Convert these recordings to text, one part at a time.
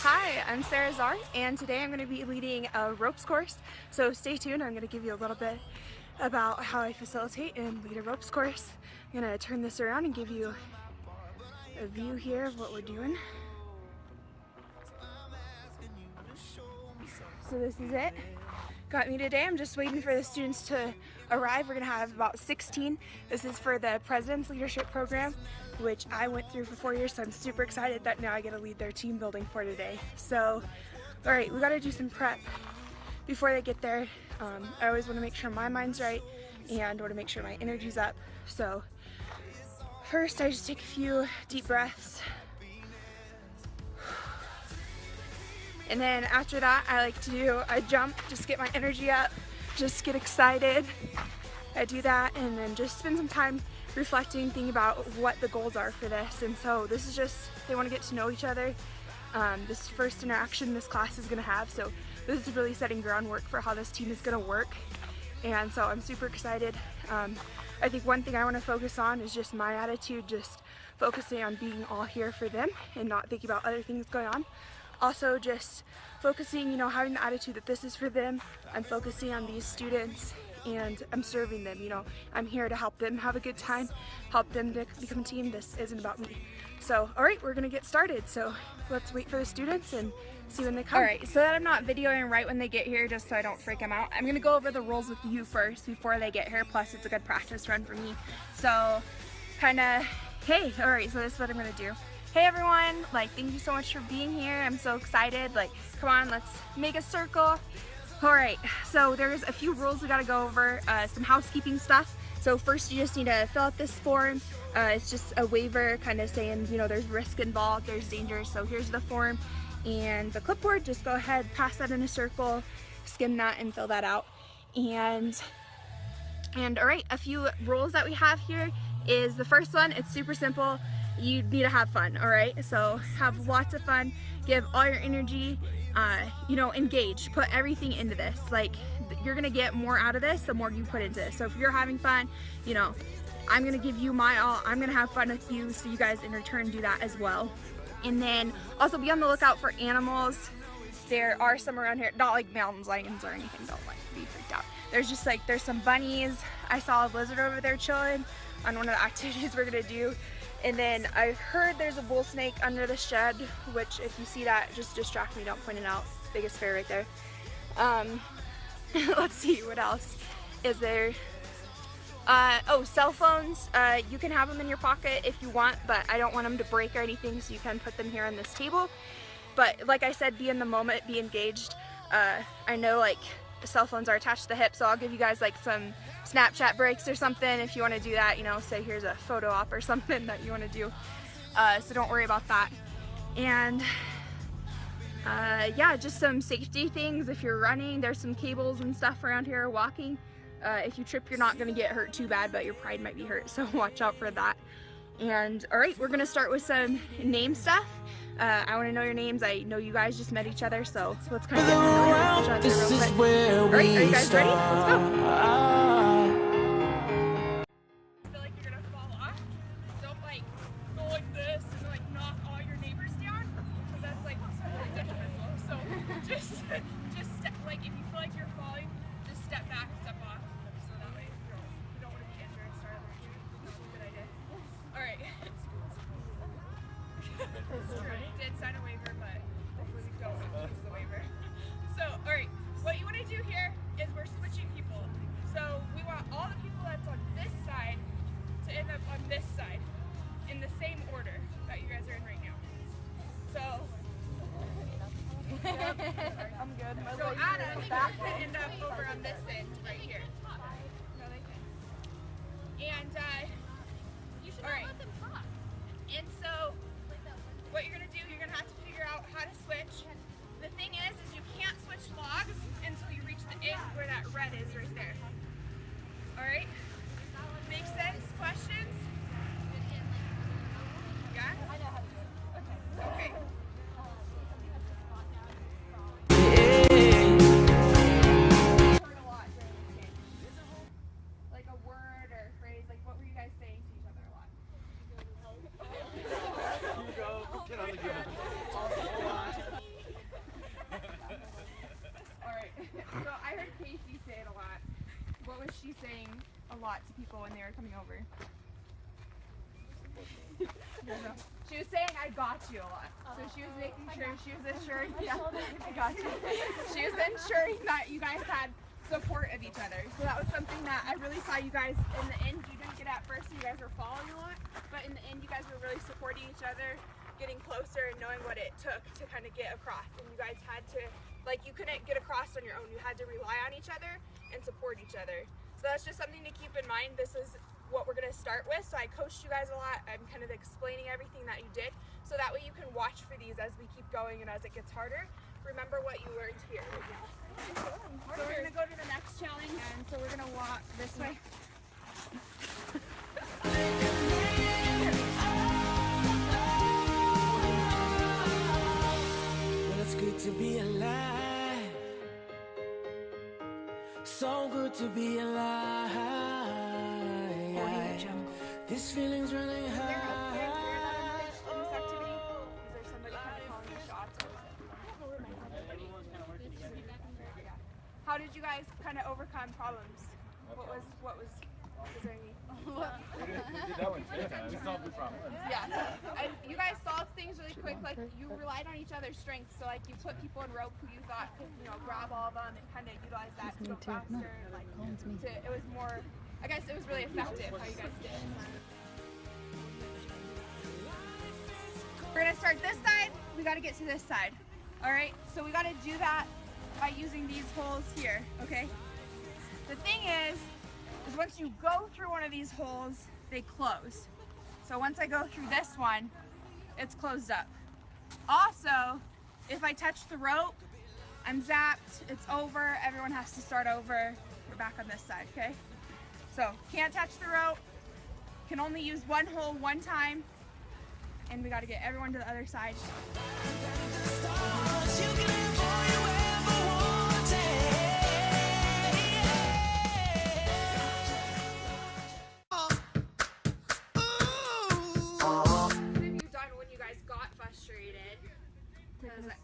Hi, I'm Sarah Czar, and today I'm going to be leading a ropes course, so stay tuned. I'm going to give you a little bit about how I facilitate and lead a ropes course. I'm going to turn this around and give you a view here of what we're doing. So this is it. Got me today. I'm just waiting for the students to arrive. We're going to have about 16. This is for the President's Leadership Program, which I went through for 4 years, so I'm super excited that now I get to lead their team building for today. So, all right, we got to do some prep before they get there. I always want to make sure my mind's right and want to make sure my energy's up. So first, I just take a few deep breaths. And then after that, I like to do a jump, just get my energy up, just get excited. I do that and then just spend some time reflecting, thinking about what the goals are for this. And so this is just, they want to get to know each other. This first interaction this class is going to have, so this is really setting groundwork for how this team is going to work. And so I'm super excited. I think one thing I want to focus on is just my attitude, just focusing on being all here for them and not thinking about other things going on. Also just focusing, you know, having the attitude that this is for them. I'm focusing on these students and I'm serving them, you know. I'm here to help them have a good time, help them to become a team. This isn't about me. So, all right, we're gonna get started. So let's wait for the students and see when they come. All right, so that I'm not videoing right when they get here, just so I don't freak them out, I'm gonna go over the rules with you first before they get here, plus it's a good practice run for me. So, kinda, hey, all right, so this is what I'm gonna do. Hey everyone, like, thank you so much for being here. I'm so excited. Like, come on, let's make a circle. All right, so there's a few rules we gotta go over, some housekeeping stuff. So first you just need to fill out this form. It's just a waiver kind of saying, you know, there's risk involved, there's danger. So here's the form and the clipboard. Just go ahead, pass that in a circle, skim that and fill that out. And all right, a few rules that we have here is the first one, it's super simple. You need to have fun, all right? So have lots of fun, give all your energy, you know, engage, put everything into this. Like, you're gonna get more out of this the more you put into this. So if you're having fun, you know, I'm gonna give you my all, I'm gonna have fun with you, so you guys in return do that as well. And then also be on the lookout for animals. There are some around here, not like mountain lions or anything, don't like be freaked out. There's just like, there's some bunnies. I saw a lizard over there chilling on one of the activities we're gonna do. And then I heard there's a bull snake under the shed, which if you see that, just distract me, don't point it out. Biggest fair right there. Let's see, what else is there? Oh, cell phones. You can have them in your pocket if you want, but I don't want them to break or anything, so you can put them here on this table. But like I said, be in the moment, be engaged. I know like the cell phones are attached to the hip, so I'll give you guys like some Snapchat breaks or something if you want to do that, you know, say here's a photo op or something that you want to do. So don't worry about that. And yeah, just some safety things. If you're running, there's some cables and stuff around here. Walking, if you trip, you're not going to get hurt too bad, but your pride might be hurt, so watch out for that. And all right, we're going to start with some name stuff. I want to know your names. I know you guys just met each other, so let's kind of get familiar with each other real quick. All right, are you guys ready? Let's go. Feel like you're gonna fall off. Don't like go like this and like knock all your neighbors down, because that's like really detrimental. So just step, like if you feel like you're falling, just step back and step off. So that way you don't want to be injured. Start over injured. That's a good idea. All right. Did sign a waiver, but hopefully we don't use the waiver. So, all right, what you want to do here is we're switching people. So we want all the people that's on this side to end up on this side in the same order that you guys are in right now. So, I'm good. So Adam can end up over on this end right here. No, they can. And you should all right. Let them talk. And so what you're gonna do, you're gonna have to figure out how to switch. The thing is you can't switch logs until you reach the end where that red is right there. All right? Makes sense? Questions? Yeah? I know how to do it. Okay. Heard a lot during this game. Like a word or a phrase, like what were you guys people when they were coming over. She was saying I got you a lot. So she was making sure, she was ensuring, yeah, I got you. She was ensuring that you guys had support of each other. So that was something that I really saw you guys in the end. You didn't get at first, you guys were following a lot, but in the end you guys were really supporting each other, getting closer and knowing what it took to kind of get across. And you guys had to, like, you couldn't get across on your own. You had to rely on each other and support each other. So that's just something to keep in mind. This is what we're going to start with. So I coached you guys a lot. I'm kind of explaining everything that you did, so that way you can watch for these as we keep going and as it gets harder. Remember what you learned here. So we're going to go to the next challenge, and so we're going to walk this way. Well, it's good to be alive. So good to be alive. This feeling's really high. Is there a player that in this activity? Is there somebody kind of calling the shots? Yeah. How did you guys kind of overcome problems? What was there any? We did that one 10 times. We solved the problem. Yeah. And you guys solved things really quick. Like, you relied on each other's strengths. So, like, you put people in rope who you thought could, you know, grab all of them and kind of utilize that to go faster. And, like, it was more, I guess it was really effective how you guys did. We're gonna start this side. We gotta get to this side. All right. So we gotta do that by using these holes here. Okay. The thing is once you go through one of these holes, they close. So once I go through this one, it's closed up. Also, if I touch the rope, I'm zapped, it's over, everyone has to start over. We're back on this side, okay? So, can't touch the rope, can only use one hole one time, and we gotta get everyone to the other side.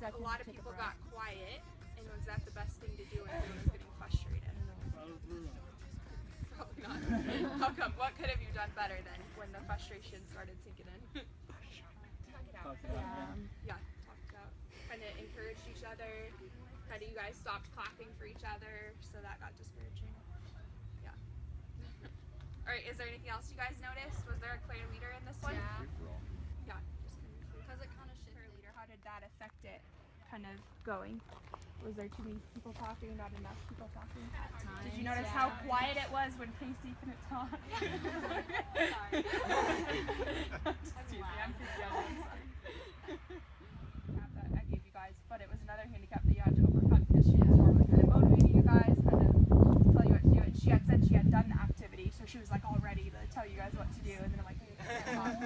Because a lot of people got quiet, and was that the best thing to do when everyone was getting frustrated? Probably not. How come? What could have you done better than when the frustration started sinking in? Talk it out. Yeah, talked it out. Kind of encouraged each other. Kind of you guys stopped clapping for each other, so that got discouraging. Yeah. All right, is there anything else you guys noticed? Was there a clear leader in this one? Yeah. Yeah. Because it kind of shit. Leader, how did that affect it? Kind of going. Was there too many people talking? Not enough people talking? At times, did you notice how quiet it was when Casey couldn't talk? Sorry. I'm pretty young. I'm sorry. That I gave you guys, but it was another handicap that you had to overcome because she was normally kind of motivating you guys, kind of tell you what to do. And she had said she had done the activity, so she was like all ready to tell you guys what to do. And then I'm like,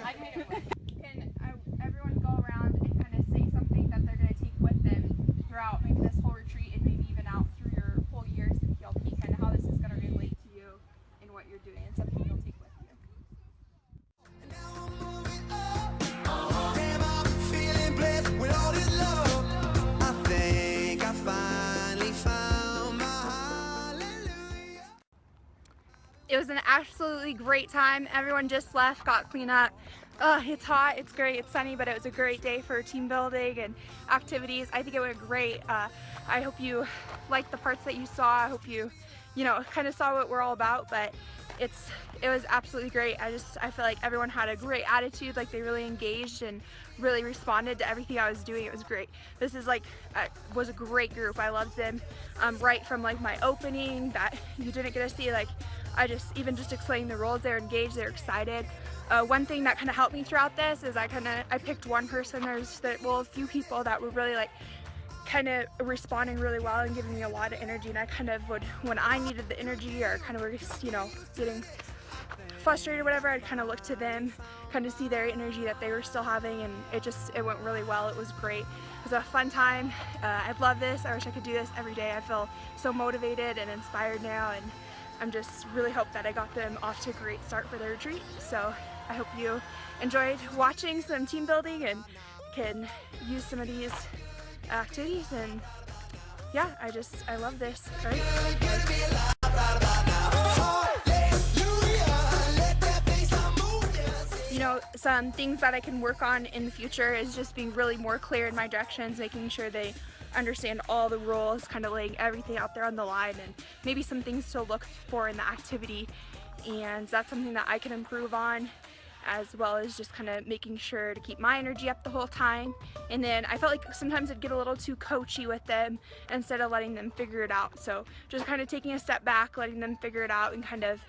I made it work. Can everyone go around and kind of say something that they're going to take with them throughout maybe this whole retreat and maybe even out through your whole years in PLP, kind of how this is going to relate to you in what you're doing and something you'll take with you. It was an absolutely great time. Everyone just left, got cleaned up. It's hot, it's great, it's sunny, but it was a great day for team building and activities. I think it went great. I hope you liked the parts that you saw. I hope you kind of saw what we're all about, but it was absolutely great. I feel like everyone had a great attitude, like they really engaged and really responded to everything I was doing. It was great. This is was a great group. I loved them right from like my opening that you didn't get to see. Like even just explaining the roles, they're engaged, they're excited. One thing that kind of helped me throughout this is I picked one person. There's a few people that were really kind of responding really well and giving me a lot of energy, and I kind of would, when I needed the energy or kind of were just getting frustrated or whatever, I'd kind of look to them, kind of see their energy that they were still having, and it went really well. It was great. It was a fun time. I love this. I wish I could do this every day. I feel so motivated and inspired now, and I'm just really hope that I got them off to a great start for their retreat. So I hope you enjoyed watching some team building and can use some of these activities, and yeah, I love this. Right? know, some things that I can work on in the future is just being really more clear in my directions, making sure they understand all the rules, kind of laying everything out there on the line, and maybe some things to look for in the activity. And that's something that I can improve on, as well as just kind of making sure to keep my energy up the whole time. And then I felt like sometimes I'd get a little too coachy with them instead of letting them figure it out. So just kind of taking a step back, letting them figure it out, and kind of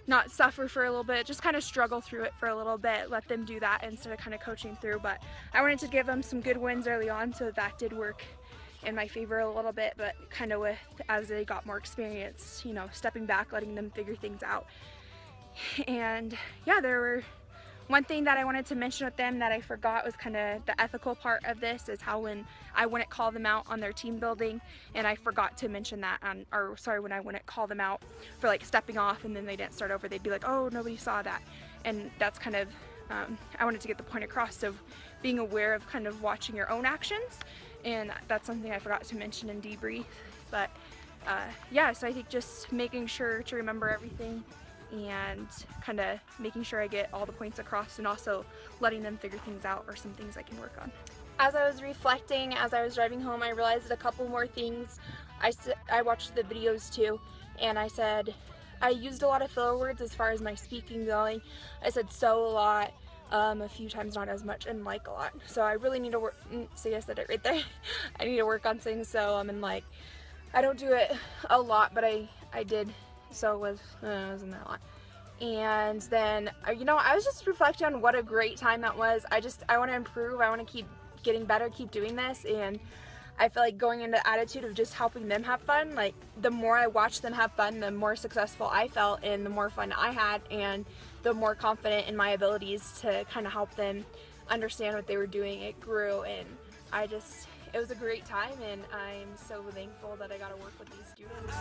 not suffer for a little bit, just kind of struggle through it for a little bit, let them do that instead of kind of coaching through. But I wanted to give them some good wins early on, so that did work in my favor a little bit, but kind of with, as they got more experience, you know, stepping back, letting them figure things out. And yeah, there were one thing that I wanted to mention with them that I forgot was kind of the ethical part of this, is how when I wouldn't call them out on their team building, and I forgot to mention that on, or sorry, when I wouldn't call them out for like stepping off and then they didn't start over, they'd be like, oh, nobody saw that. And that's kind of, I wanted to get the point across of being aware of kind of watching your own actions, and that's something I forgot to mention in debrief. But yeah, so I think just making sure to remember everything and kind of making sure I get all the points across, and also letting them figure things out are some things I can work on. As I was reflecting, as I was driving home, I realized a couple more things. I watched the videos too, and I said, I used a lot of filler words as far as my speaking going. I said so a lot, a few times not as much, and like a lot. So I really need to work, see, I said it right there. I need to work on saying so, and like, I don't do it a lot, but I did. So it wasn't that a lot. And then, you know, I was just reflecting on what a great time that was. I want to improve. I want to keep getting better, keep doing this. And I feel like going into the attitude of just helping them have fun, like the more I watched them have fun, the more successful I felt and the more fun I had, and the more confident in my abilities to kind of help them understand what they were doing. It grew, and it was a great time, and I'm so thankful that I got to work with these students.